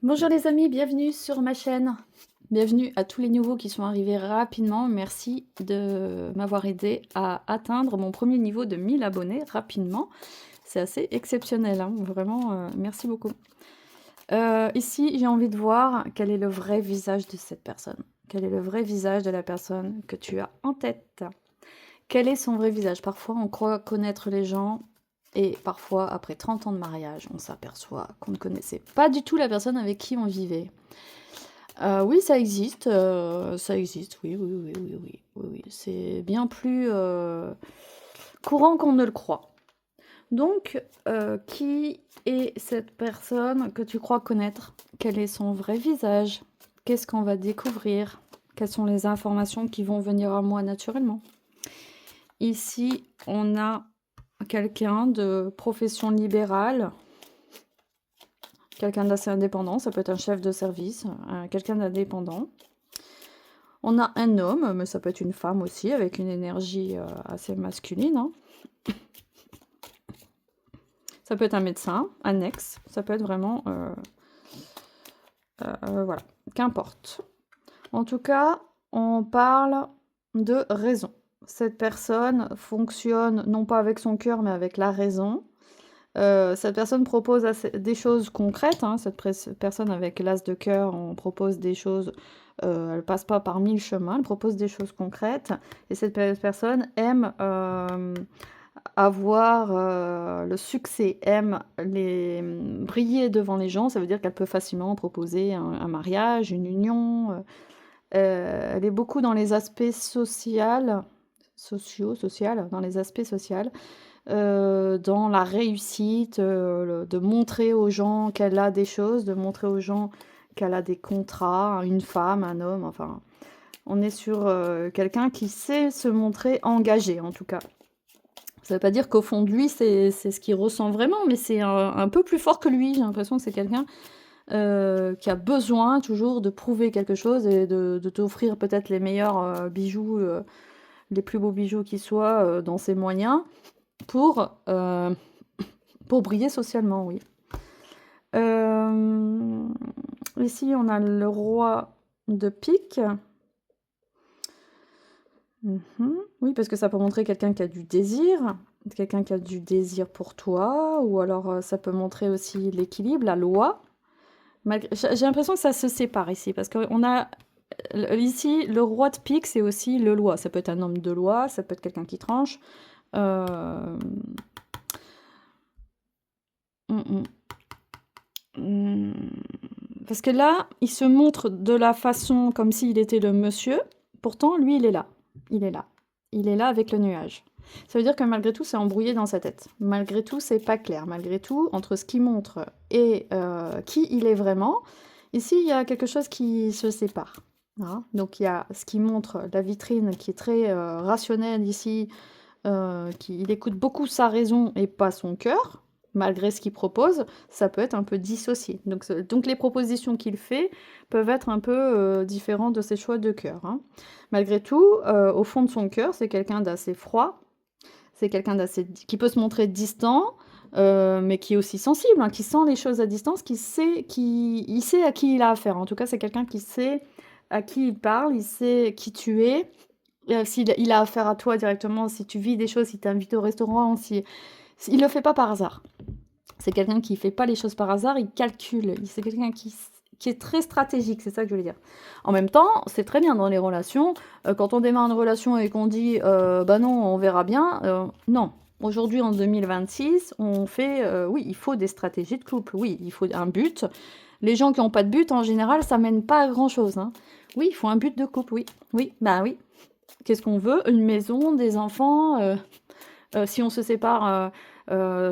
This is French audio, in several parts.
Bonjour les amis, bienvenue sur ma chaîne. Bienvenue à tous les nouveaux qui sont arrivés rapidement. Merci de m'avoir aidé à atteindre mon premier niveau de 1000 abonnés rapidement. C'est assez exceptionnel, hein, vraiment, merci beaucoup. Ici, j'ai envie de voir quel est le vrai visage de cette personne. Quel est le vrai visage de la personne que tu as en tête? Quel est son vrai visage? Parfois, on croit connaître les gens et parfois, après 30 ans de mariage, on s'aperçoit qu'on ne connaissait pas du tout la personne avec qui on vivait. Oui, ça existe, oui, oui, oui, oui, oui, oui, oui. C'est bien plus, courant qu'on ne le croit. Donc, qui est cette personne que tu crois connaître? Quel est son vrai visage? Qu'est-ce qu'on va découvrir? Quelles sont les informations qui vont venir à moi naturellement? Ici, on a quelqu'un de profession libérale, quelqu'un d'assez indépendant, ça peut être un chef de service, quelqu'un d'indépendant. On a un homme, mais ça peut être une femme aussi, avec une énergie assez masculine, hein. Ça peut être un médecin, un ex, ça peut être vraiment... voilà, qu'importe. En tout cas, on parle de raison. Cette personne fonctionne non pas avec son cœur, mais avec la raison. Cette personne propose des choses concrètes, hein. Cette personne avec l'as de cœur, on propose des choses, elle passe pas par 1000 chemins, elle propose des choses concrètes. Et cette personne aime avoir le succès, aime briller devant les gens. Ça veut dire qu'elle peut facilement proposer un mariage, une union. Elle est beaucoup dans les aspects sociales, dans les aspects sociaux, dans la réussite, de montrer aux gens qu'elle a des choses, de montrer aux gens qu'elle a des contrats, une femme, un homme, enfin, on est sur quelqu'un qui sait se montrer engagé, en tout cas. Ça veut pas dire qu'au fond de lui, c'est ce qu'il ressent vraiment, mais c'est un peu plus fort que lui. J'ai l'impression que c'est quelqu'un qui a besoin toujours de prouver quelque chose et de t'offrir peut-être les meilleurs bijoux, les plus beaux bijoux qui soient dans ses moyens pour, euh, pour briller socialement, oui. Ici, on a le roi de pique. Oui, parce que ça peut montrer quelqu'un qui a du désir pour toi, ou alors ça peut montrer aussi l'équilibre, la loi. J'ai l'impression que ça se sépare ici, parce qu'on a ici le roi de pique, c'est aussi le loi. Ça peut être un homme de loi, ça peut être quelqu'un qui tranche. Euh, hum, hum. Parce que là, il se montre de la façon comme s'il était le monsieur. Pourtant, lui, il est là. Il est là. Il est là avec le nuage. Ça veut dire que malgré tout, c'est embrouillé dans sa tête. Malgré tout, c'est pas clair. Malgré tout, entre ce qu'il montre et qui il est vraiment, ici, il y a quelque chose qui se sépare. Hein. Donc, il y a ce qui montre la vitrine qui est très rationnelle ici, il écoute beaucoup sa raison et pas son cœur, malgré ce qu'il propose, ça peut être un peu dissocié. Donc les propositions qu'il fait peuvent être un peu différentes de ses choix de cœur. Hein. Malgré tout, au fond de son cœur, c'est quelqu'un d'assez froid, c'est quelqu'un qui peut se montrer distant, mais qui est aussi sensible, hein, qui sent les choses à distance, il sait à qui il a affaire. En tout cas, c'est quelqu'un qui sait à qui il parle, il sait qui tu es, s'il il a affaire à toi directement, si tu vis des choses, s'il t'invite au restaurant, il le fait pas par hasard. C'est quelqu'un qui fait pas les choses par hasard, il calcule. C'est quelqu'un qui est très stratégique, c'est ça que je voulais dire. En même temps, c'est très bien dans les relations. Quand on démarre une relation et qu'on dit bah non, on verra bien, non. Aujourd'hui, en 2026, on fait oui, il faut des stratégies de couple. Oui, il faut un but. Les gens qui n'ont pas de but, en général, ça mène pas à grand chose. Hein. Oui, il faut un but de couple, oui. Oui, bah oui. Qu'est-ce qu'on veut? Une maison, des enfants. Si on se sépare,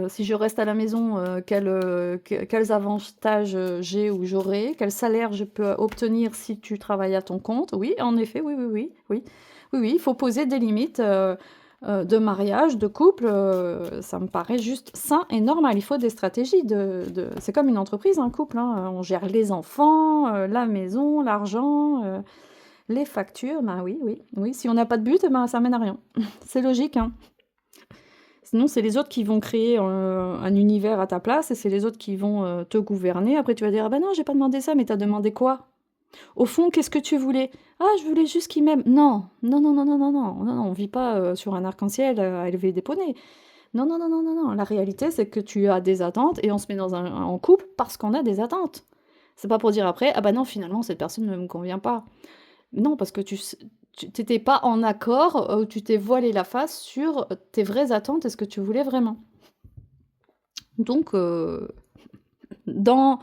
si je reste à la maison, quels avantages j'ai ou j'aurai? Quel salaire je peux obtenir si tu travailles à ton compte? Oui, en effet, oui, oui, oui, oui. Oui, oui, il faut poser des limites de mariage, de couple. Ça me paraît juste sain et normal. Il faut des stratégies. C'est comme une entreprise, un couple. Hein. On gère les enfants, la maison, l'argent. Les factures, ben oui, oui, oui. Si on n'a pas de but, ben ça mène à rien. C'est logique, hein. Sinon, c'est les autres qui vont créer un univers à ta place et c'est les autres qui vont te gouverner. Après, tu vas dire, ah ben non, j'ai pas demandé ça, mais t'as demandé quoi? Au fond, qu'est-ce que tu voulais? Ah, je voulais juste qu'il m'aime. Non, non, non, non, non, non, non, non, non, on vit pas sur un arc-en-ciel à élever des poneys. Non, non, non, non, non, non. La réalité, c'est que tu as des attentes et on se met en couple parce qu'on a des attentes. C'est pas pour dire après, ah bah non, finalement, cette personne ne me convient pas. Non, parce que tu t'étais pas en accord, ou tu t'es voilé la face sur tes vraies attentes et ce que tu voulais vraiment. Donc, dans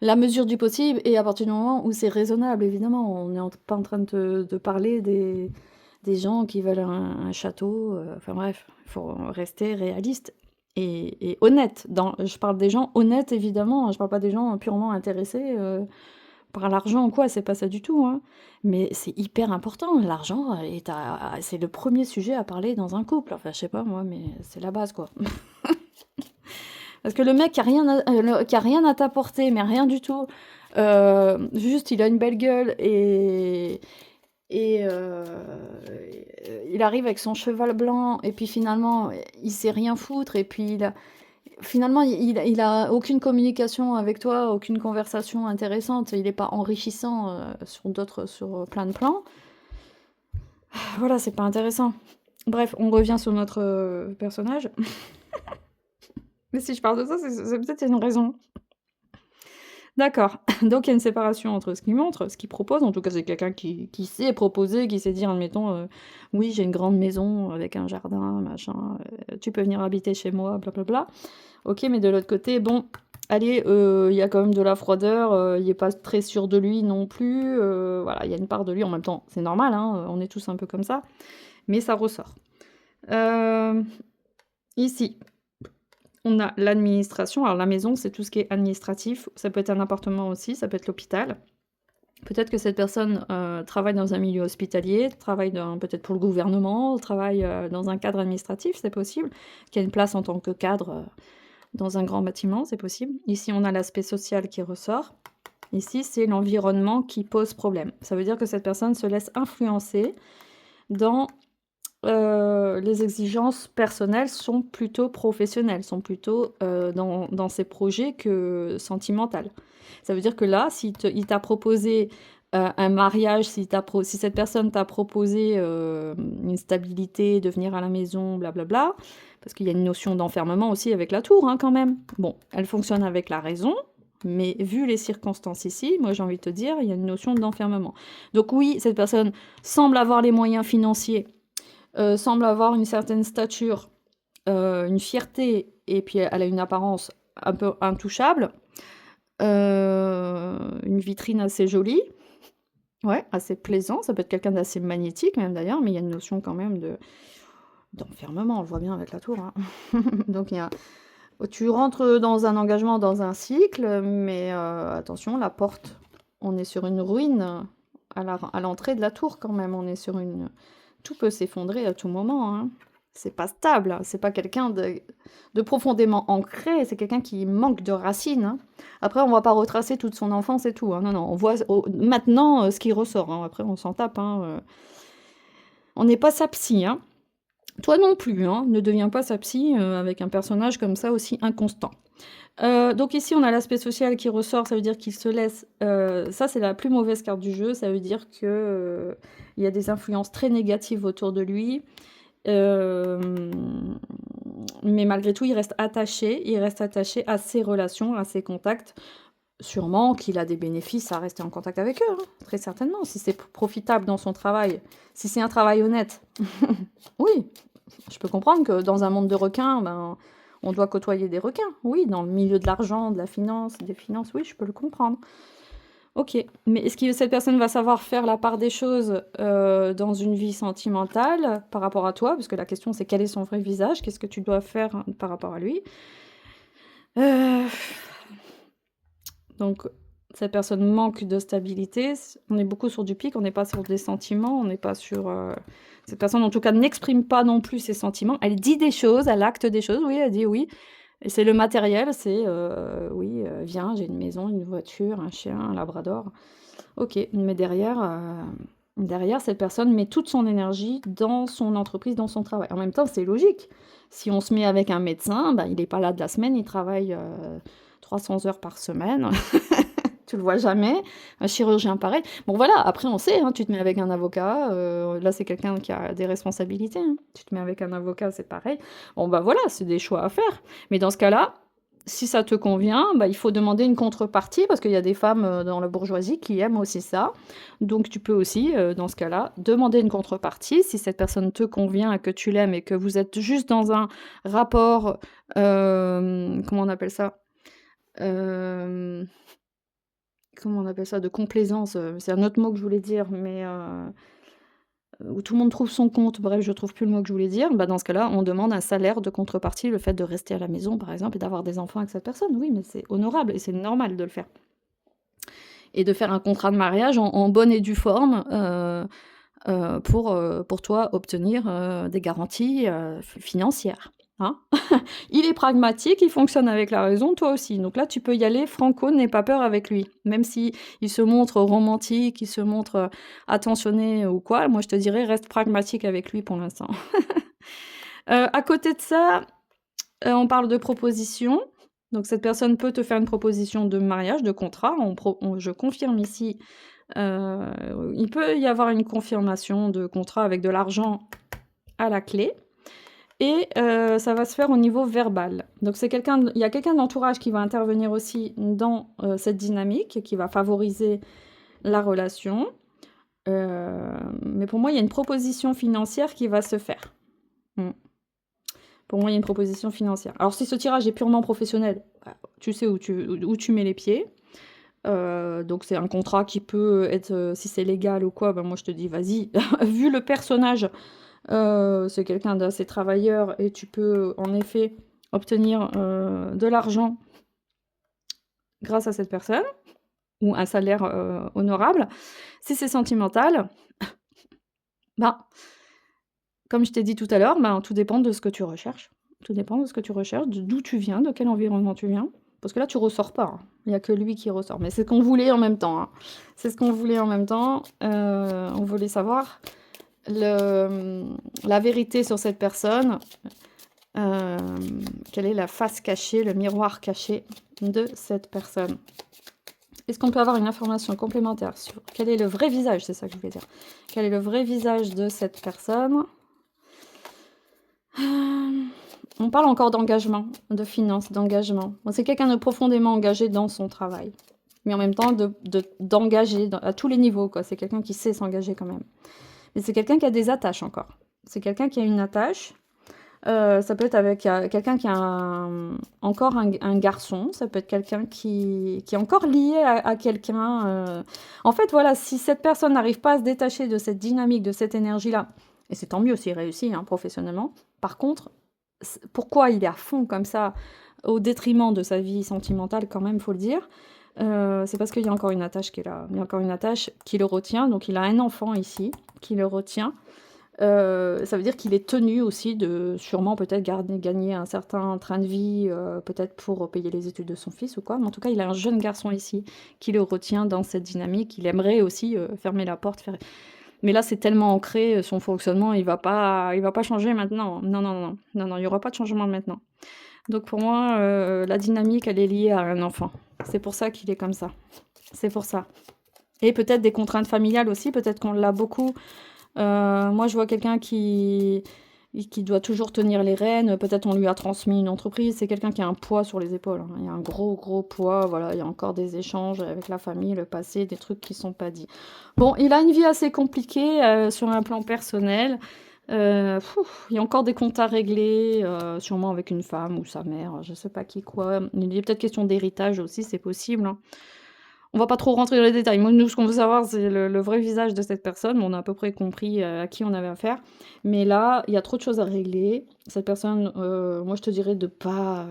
la mesure du possible et à partir du moment où c'est raisonnable, évidemment, on n'est pas en train de parler des gens qui veulent un château, enfin bref, il faut rester réaliste et honnête. Je parle des gens honnêtes, évidemment, je parle pas des gens purement intéressés par l'argent ou quoi, c'est pas ça du tout, hein. Mais c'est hyper important, l'argent c'est le premier sujet à parler dans un couple. Enfin, je sais pas moi, mais c'est la base, quoi. Parce que le mec qui a rien à t'apporter, mais rien du tout, juste il a une belle gueule et il arrive avec son cheval blanc et puis finalement, il sait rien foutre et puis finalement, il a aucune communication avec toi, aucune conversation intéressante, il est pas enrichissant, sur plein de plans. Voilà, c'est pas intéressant. Bref, on revient sur notre personnage. Mais si je parle de ça, c'est peut-être une raison. D'accord. Donc il y a une séparation entre ce qu'il montre, ce qu'il propose. En tout cas, c'est quelqu'un qui sait proposer, qui sait dire, admettons, oui, j'ai une grande maison avec un jardin, machin, tu peux venir habiter chez moi, blablabla. Ok, mais de l'autre côté, bon, allez, il y a quand même de la froideur, il n'est pas très sûr de lui non plus. Voilà, il y a une part de lui en même temps, c'est normal, hein, on est tous un peu comme ça, mais ça ressort. Ici, on a l'administration. Alors la maison, c'est tout ce qui est administratif. Ça peut être un appartement aussi, ça peut être l'hôpital. Peut-être que cette personne travaille dans un milieu hospitalier, travaille peut-être pour le gouvernement, travaille dans un cadre administratif, c'est possible. Qu'il y ait une place en tant que cadre dans un grand bâtiment, c'est possible. Ici, on a l'aspect social qui ressort. Ici, c'est l'environnement qui pose problème. Ça veut dire que cette personne se laisse influencer dans les exigences personnelles sont plutôt professionnelles, sont plutôt dans ses projets que sentimentales. Ça veut dire que là, il t'a proposé un mariage, si cette personne t'a proposé une stabilité, de venir à la maison, blablabla, parce qu'il y a une notion d'enfermement aussi avec la tour, hein, quand même. Bon, elle fonctionne avec la raison, mais vu les circonstances ici, moi j'ai envie de te dire, il y a une notion d'enfermement. Donc oui, cette personne semble avoir les moyens financiers, semble avoir une certaine stature, une fierté, et puis elle a une apparence un peu intouchable, une vitrine assez jolie, ouais, assez plaisant, ça peut être quelqu'un d'assez magnétique même d'ailleurs, mais il y a une notion quand même d'enfermement, on le voit bien avec la tour, hein. Donc tu rentres dans un engagement, dans un cycle, mais attention, la porte, on est sur une ruine à l'entrée de la tour quand même, on est sur une... Tout peut s'effondrer à tout moment, hein. C'est pas stable, c'est pas quelqu'un de profondément ancré, c'est quelqu'un qui manque de racines, hein. Après, on va pas retracer toute son enfance et tout, hein. Non, non, on voit maintenant ce qui ressort, hein. Après, on s'en tape, hein. On n'est pas sa psy, hein. Toi non plus, hein. Ne deviens pas sa psy avec un personnage comme ça aussi inconstant. Donc ici, on a l'aspect social qui ressort, ça veut dire qu'il se laisse... ça, c'est la plus mauvaise carte du jeu, ça veut dire qu'il y a des influences très négatives autour de lui. Mais malgré tout, il reste attaché à ses relations, à ses contacts. Sûrement qu'il a des bénéfices à rester en contact avec eux, hein, très certainement. Si c'est profitable dans son travail, si c'est un travail honnête, oui, je peux comprendre que dans un monde de requins, ben, on doit côtoyer des requins. Oui, dans le milieu de l'argent, de la finance, des finances, oui, je peux le comprendre. Ok, mais est-ce que cette personne va savoir faire la part des choses dans une vie sentimentale par rapport à toi? Parce que la question, c'est quel est son vrai visage? Qu'est-ce que tu dois faire par rapport à lui? Donc, cette personne manque de stabilité. On est beaucoup sur du pic, on n'est pas sur des sentiments, on n'est pas sur... Cette personne, en tout cas, n'exprime pas non plus ses sentiments. Elle dit des choses, elle acte des choses, oui, elle dit oui. Et c'est le matériel, c'est oui, viens, j'ai une maison, une voiture, un chien, un labrador. Ok, mais derrière, Derrière, cette personne met toute son énergie dans son entreprise, dans son travail. En même temps, c'est logique. Si on se met avec un médecin, bah, il n'est pas là de la semaine, il travaille 300 heures par semaine. Tu le vois jamais. Un chirurgien, pareil. Bon, voilà, après, on sait, hein, tu te mets avec un avocat. Là, c'est quelqu'un qui a des responsabilités, hein. Tu te mets avec un avocat, c'est pareil. Bon, bah voilà, c'est des choix à faire. Mais dans ce cas-là, si ça te convient, bah, il faut demander une contrepartie parce qu'il y a des femmes dans la bourgeoisie qui aiment aussi ça. Donc tu peux aussi, dans ce cas-là, demander une contrepartie si cette personne te convient et que tu l'aimes et que vous êtes juste dans un rapport, comment on appelle ça? Hem, Comment on appelle ça? De complaisance, c'est un autre mot que je voulais dire, mais où tout le monde trouve son compte, bref, je trouve plus le mot que je voulais dire. Bah, dans ce cas-là, on demande un salaire de contrepartie, le fait de rester à la maison, par exemple, et d'avoir des enfants avec cette personne. Oui, mais c'est honorable et c'est normal de le faire. Et de faire un contrat de mariage en bonne et due forme, pour toi obtenir, des garanties, financières, hein. Il est pragmatique, il fonctionne avec la raison, toi aussi. Donc là, tu peux y aller franco, n'aie pas peur avec lui. Même si il se montre romantique, il se montre, attentionné ou quoi, moi je te dirais reste pragmatique avec lui pour l'instant. À côté de ça, on parle de proposition. Donc cette personne peut te faire une proposition de mariage, de contrat. Je confirme ici, il peut y avoir une confirmation de contrat avec de l'argent à la clé. Et ça va se faire au niveau verbal. Donc il y a quelqu'un de l'entourage qui va intervenir aussi dans cette dynamique, qui va favoriser la relation. Mais pour moi, il y a une proposition financière qui va se faire. Pour moi, il y a une proposition financière. Alors, si ce tirage est purement professionnel, bah, tu sais où tu mets les pieds. Donc, c'est un contrat qui peut être, si c'est légal ou quoi, bah, moi je te dis, vas-y. Vu le personnage, c'est quelqu'un d'assez travailleur et tu peux en effet obtenir de l'argent grâce à cette personne ou un salaire honorable. Si c'est sentimental, bah, comme je t'ai dit tout à l'heure, ben, tout dépend de ce que tu recherches. Tout dépend de ce que tu recherches, d'où tu viens, de quel environnement tu viens. Parce que là, tu ressors pas, hein. Il n'y a que lui qui ressort. Mais c'est ce qu'on voulait en même temps, hein. C'est ce qu'on voulait en même temps. On voulait savoir la vérité sur cette personne. Quelle est la face cachée, le miroir caché de cette personne? Est-ce qu'on peut avoir une information complémentaire sur quel est le vrai visage? C'est ça que je voulais dire. Quel est le vrai visage de cette personne? On parle encore d'engagement, de finances, d'engagement. Bon, c'est quelqu'un de profondément engagé dans son travail. Mais en même temps, d'engager à tous les niveaux, quoi. C'est quelqu'un qui sait s'engager quand même. Mais c'est quelqu'un qui a des attaches encore. C'est quelqu'un qui a une attache. Ça peut être avec quelqu'un qui a encore un garçon. Ça peut être quelqu'un qui est encore lié à quelqu'un. En fait, voilà, si cette personne n'arrive pas à se détacher de cette dynamique, de cette énergie-là, et c'est tant mieux s'il réussit hein, professionnellement. Par contre, pourquoi il est à fond comme ça, au détriment de sa vie sentimentale quand même, faut le dire, c'est parce qu'il y a encore une attache qui est là. Il y a encore une attache qui le retient. Donc il a un enfant ici qui le retient. Ça veut dire qu'il est tenu aussi de sûrement peut-être gagner un certain train de vie, peut-être pour payer les études de son fils ou quoi. Mais en tout cas, il a un jeune garçon ici qui le retient dans cette dynamique. Il aimerait aussi fermer la porte, mais là, c'est tellement ancré, son fonctionnement, il va pas changer maintenant. Non, non, non, non, non, il y aura pas de changement maintenant. Donc pour moi, la dynamique, elle est liée à un enfant. C'est pour ça qu'il est comme ça. C'est pour ça. Et peut-être des contraintes familiales aussi, peut-être qu'on l'a beaucoup. Moi, je vois quelqu'un qui doit toujours tenir les rênes. Peut-être on lui a transmis une entreprise. C'est quelqu'un qui a un poids sur les épaules, hein. Il y a un gros, gros poids. Voilà, il y a encore des échanges avec la famille, le passé, des trucs qui sont pas dits. Bon, il a une vie assez compliquée sur un plan personnel. Il y a encore des comptes à régler, sûrement avec une femme ou sa mère, je sais pas qui, quoi. Il y a peut-être question d'héritage aussi, c'est possible, hein. On va pas trop rentrer dans les détails. Moi, nous, ce qu'on veut savoir, c'est le vrai visage de cette personne. On a à peu près compris à qui on avait affaire. Mais là, il y a trop de choses à régler. Cette personne, moi, je te dirais de pas,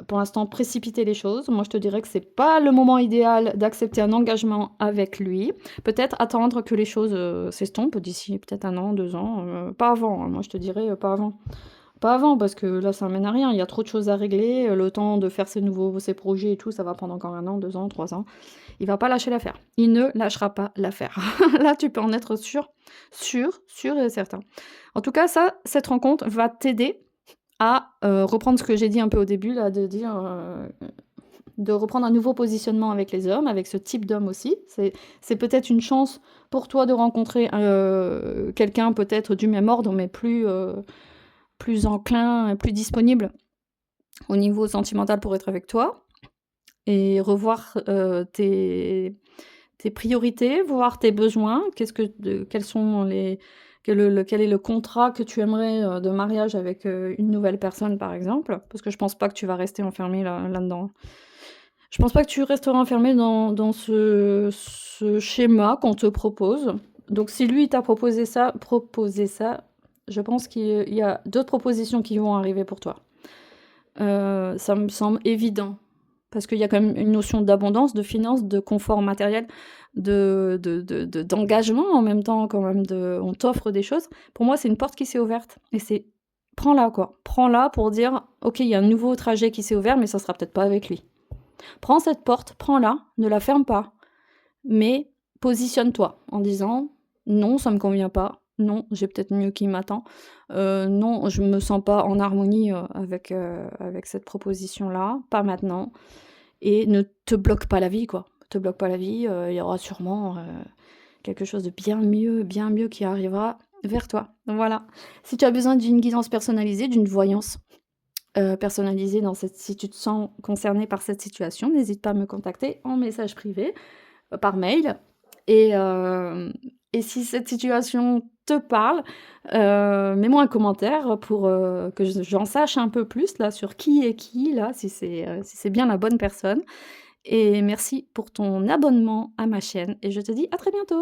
pour l'instant, précipiter les choses. Moi, je te dirais que c'est pas le moment idéal d'accepter un engagement avec lui. Peut-être attendre que les choses s'estompent d'ici peut-être 1 an, 2 ans. Pas avant, hein. Moi, je te dirais pas avant. pas avant parce que là, ça mène à rien. Il y a trop de choses à régler, le temps de faire ses projets et tout, ça va prendre encore 1 an, 2 ans, 3 ans. Il va pas lâcher l'affaire. Il ne lâchera pas l'affaire. Là, tu peux en être sûr et certain. En tout cas, ça, cette rencontre va t'aider à, reprendre ce que j'ai dit un peu au début là, de dire, de reprendre un nouveau positionnement avec les hommes, avec ce type d'homme aussi. C'est peut-être une chance pour toi de rencontrer, quelqu'un peut-être du même ordre, mais plus enclin, plus disponible au niveau sentimental pour être avec toi et revoir, tes priorités, voir tes besoins. Quels sont les quel est le contrat que tu aimerais, de mariage avec, une nouvelle personne, par exemple? Parce que je pense pas que tu vas rester enfermé là-dedans. Je pense pas que tu resteras enfermé dans ce schéma qu'on te propose. Donc si lui, il t'a proposé ça, je pense qu'il y a d'autres propositions qui vont arriver pour toi. Ça me semble évident parce qu'il y a quand même une notion d'abondance, de finances, de confort matériel, d'engagement en même temps quand même on t'offre des choses. Pour moi, c'est une porte qui s'est ouverte et c'est prends-la quoi. Prends-la pour dire: «OK, il y a un nouveau trajet qui s'est ouvert, mais ça sera peut-être pas avec lui». Prends cette porte, prends-la, ne la ferme pas, mais positionne-toi en disant: «Non, ça me convient pas. Non, j'ai peut-être mieux qui m'attend. Non, je me sens pas en harmonie, avec cette proposition-là, pas maintenant» et ne te bloque pas la vie, quoi. Te bloque pas la vie, il y aura sûrement, quelque chose de bien mieux qui arrivera vers toi. Voilà. Si tu as besoin d'une guidance personnalisée, d'une voyance, personnalisée si tu te sens concerné par cette situation, n'hésite pas à me contacter en message privé, par mail et et si cette situation te parle, mets-moi un commentaire pour, que j'en sache un peu plus là sur qui est qui là, si c'est bien la bonne personne et merci pour ton abonnement à ma chaîne et je te dis à très bientôt!